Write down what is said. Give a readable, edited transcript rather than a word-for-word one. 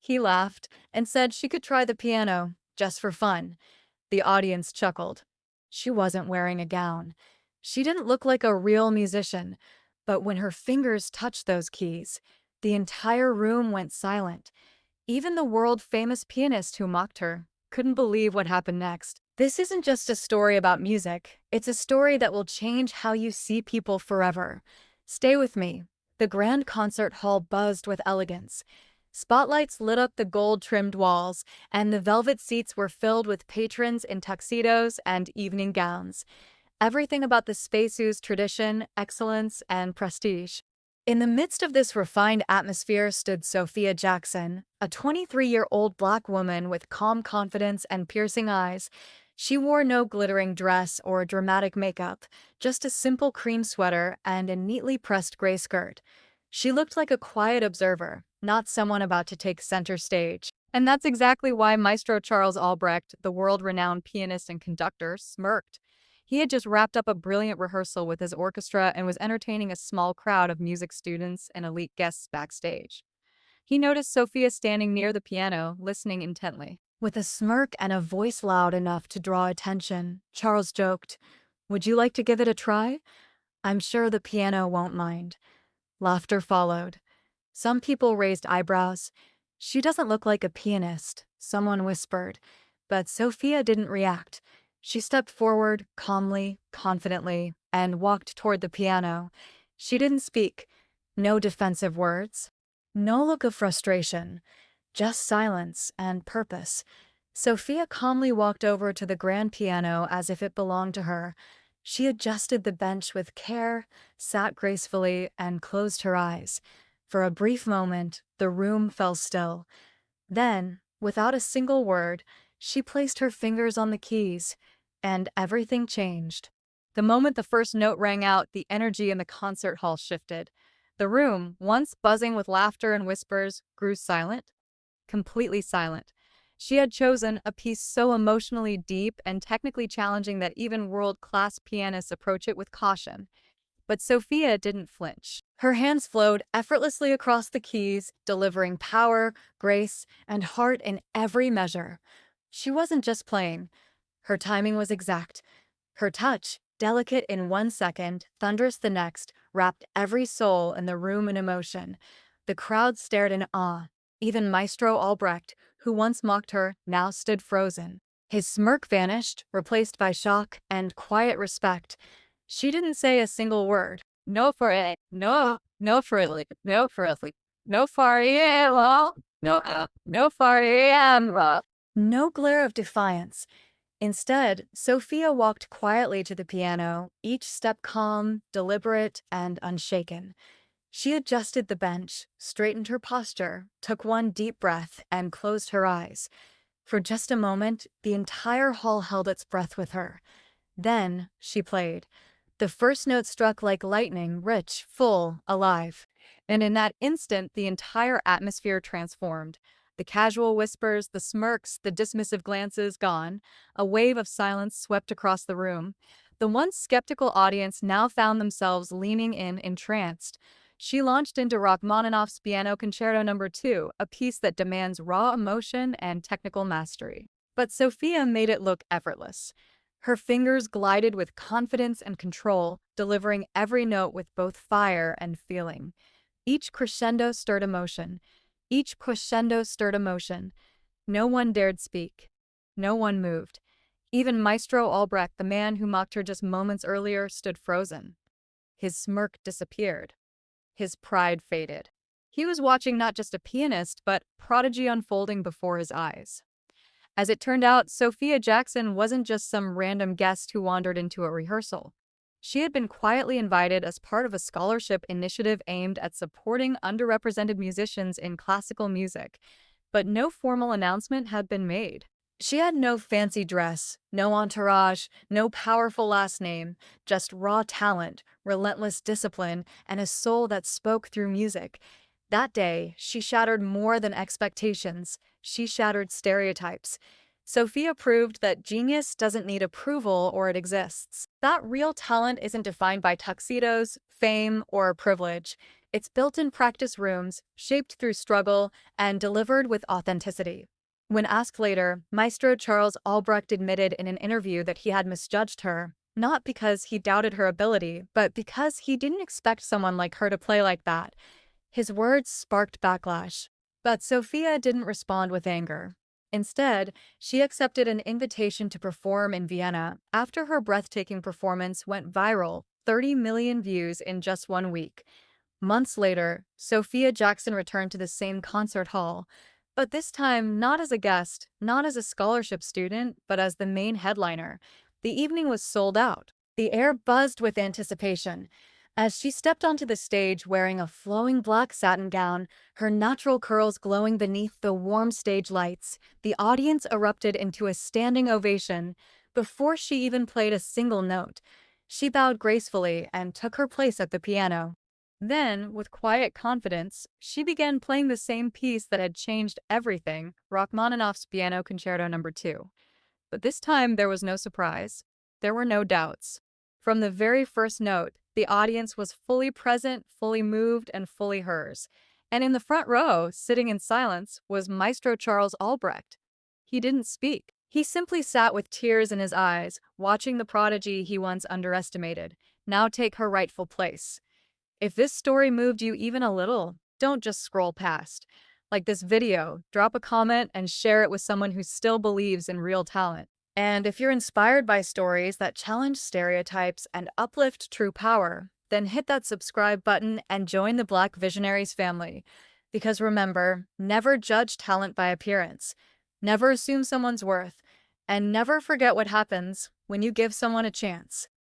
He laughed and said she could try the piano, just for fun. The audience chuckled. She wasn't wearing a gown. She didn't look like a real musician, but when her fingers touched those keys, the entire room went silent. Even the world-famous pianist who mocked her couldn't believe what happened next. This isn't just a story about music. It's a story that will change how you see people forever. Stay with me. The grand concert hall buzzed with elegance. Spotlights lit up the gold-trimmed walls, and the velvet seats were filled with patrons in tuxedos and evening gowns. Everything about the space oozed tradition, excellence, and prestige. In the midst of this refined atmosphere stood Sophia Jackson, a 23-year-old Black woman with calm confidence and piercing eyes. She wore no glittering dress or dramatic makeup, just a simple cream sweater and a neatly pressed gray skirt. She looked like a quiet observer, not someone about to take center stage. And that's exactly why Maestro Charles Albrecht, the world-renowned pianist and conductor, smirked. He had just wrapped up a brilliant rehearsal with his orchestra and was entertaining a small crowd of music students and elite guests backstage. He noticed Sophia standing near the piano, listening intently. With a smirk and a voice loud enough to draw attention, Charles joked, "Would you like to give it a try? I'm sure the piano won't mind." Laughter followed. Some people raised eyebrows. "She doesn't look like a pianist," someone whispered. But Sophia didn't react. She stepped forward, calmly, confidently, and walked toward the piano. She didn't speak. No defensive words. No look of frustration. Just silence and purpose. Sophia calmly walked over to the grand piano as if it belonged to her. She adjusted the bench with care, sat gracefully, and closed her eyes. For a brief moment, the room fell still. Then, without a single word, she placed her fingers on the keys, and everything changed. The moment the first note rang out, the energy in the concert hall shifted. The room, once buzzing with laughter and whispers, grew silent, completely silent. She had chosen a piece so emotionally deep and technically challenging that even world-class pianists approach it with caution. But Sophia didn't flinch. Her hands flowed effortlessly across the keys, delivering power, grace, and heart in every measure. She wasn't just playing. Her timing was exact. Her touch, delicate in 1 second, thunderous the next, wrapped every soul in the room in emotion. The crowd stared in awe. Even Maestro Albrecht, who once mocked her, now stood frozen. His smirk vanished, replaced by shock and quiet respect. She didn't say a single word. No for it. No. No for it. No for it. No for it. No for it. No glare of defiance. Instead, Sophia walked quietly to the piano, each step calm, deliberate, and unshaken. She adjusted the bench, straightened her posture, took one deep breath, and closed her eyes. For just a moment, the entire hall held its breath with her. Then, she played. The first note struck like lightning, rich, full, alive. And in that instant, the entire atmosphere transformed. The casual whispers, the smirks, the dismissive glances gone. A wave of silence swept across the room. The once skeptical audience now found themselves leaning in, entranced. She launched into Rachmaninoff's Piano Concerto No. 2, a piece that demands raw emotion and technical mastery. But Sophia made it look effortless. Her fingers glided with confidence and control, delivering every note with both fire and feeling. Each crescendo stirred emotion. Each crescendo stirred emotion. No one dared speak. No one moved. Even Maestro Albrecht, the man who mocked her just moments earlier, stood frozen. His smirk disappeared. His pride faded. He was watching not just a pianist, but prodigy unfolding before his eyes. As it turned out, Sophia Jackson wasn't just some random guest who wandered into a rehearsal. She had been quietly invited as part of a scholarship initiative aimed at supporting underrepresented musicians in classical music, but no formal announcement had been made. She had no fancy dress, no entourage, no powerful last name, just raw talent, relentless discipline, and a soul that spoke through music. That day, she shattered more than expectations. She shattered stereotypes. Sophia proved that genius doesn't need approval or it exists. That real talent isn't defined by tuxedos, fame, or privilege. It's built in practice rooms, shaped through struggle, and delivered with authenticity. When asked later, Maestro Charles Albrecht admitted in an interview that he had misjudged her, not because he doubted her ability, but because he didn't expect someone like her to play like that. His words sparked backlash. But Sophia didn't respond with anger. Instead, she accepted an invitation to perform in Vienna after her breathtaking performance went viral, 30 million views in just 1 week. Months later, Sophia Jackson returned to the same concert hall, but this time not as a guest, not as a scholarship student, but as the main headliner. The evening was sold out. The air buzzed with anticipation. As she stepped onto the stage wearing a flowing black satin gown, her natural curls glowing beneath the warm stage lights, the audience erupted into a standing ovation. Before she even played a single note, she bowed gracefully and took her place at the piano. Then, with quiet confidence, she began playing the same piece that had changed everything, Rachmaninoff's Piano Concerto No. 2. But this time there was no surprise. There were no doubts. From the very first note, the audience was fully present, fully moved, and fully hers. And in the front row, sitting in silence, was Maestro Charles Albrecht. He didn't speak. He simply sat with tears in his eyes, watching the prodigy he once underestimated now take her rightful place. If this story moved you even a little, don't just scroll past. Like this video, drop a comment and share it with someone who still believes in real talent. And if you're inspired by stories that challenge stereotypes and uplift true power, then hit that subscribe button and join the Black Visionaries family. Because remember, never judge talent by appearance, never assume someone's worth, and never forget what happens when you give someone a chance.